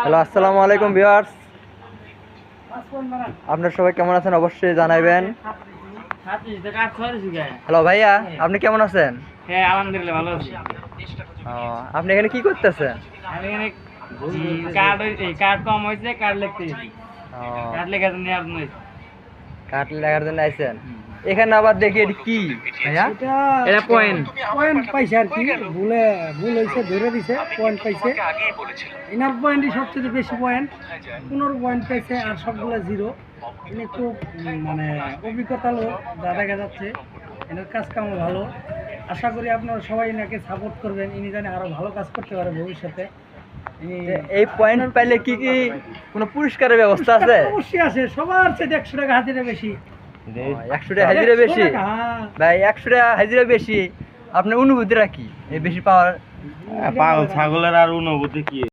Hello, আসসালামু আলাইকুম viewers. আপনারা সবাই কেমন আছেন অবশ্যই জানাবেন। হ্যালো ভাইয়া, আপনি কেমন আছেন? হ্যাঁ, আলহামদুলিল্লাহ ভালো আছি। আপনি এখানে কি করতেছেন? আমি এখানে কার্ড কম হয়েছে, কার্ড লিখতে গেছি। কার্ড লেখার জন্য আপনার কাঠ লাগার জন্য আইছেন? এখানে আবার দেখি এটা কি ভাইয়া? এটা পয়েন্ট পাইছে আর কি, ভুল হয়েছে, ধরে দিছে, পয়েন্ট পাইছে। এনার পয়েন্টই সবচেয়ে বেশি পয়েন্ট, 15 পয়েন্ট পাইছে, আর সবগুলো জিরো। ইনি খুব মানে অভিজ্ঞতা লোক, যা দেখা যাচ্ছে এনার কাজ কাম ভালো। আশা করি আপনারা সবাই এনাকে সাপোর্ট করবেন, ইনি জানে আরো ভালো কাজ করতে পারে ভবিষ্যতে। এই পয়েন্ট পাইলে কি কি কোনো পুরস্কারের ব্যবস্থা আছে? অবশ্যই আছে, সবার চেয়ে 100 টাকা হাজিরা বেশি। 100 টাকা হাজিরা বেশি? 100 টাকা, হ্যাঁ। ভাই 100 টাকা হাজিরা বেশি, আপনার অনুভূতিটা কি এই বেশি পাওয়ার? পাগল ছাগলের আর অনুভূতি কি?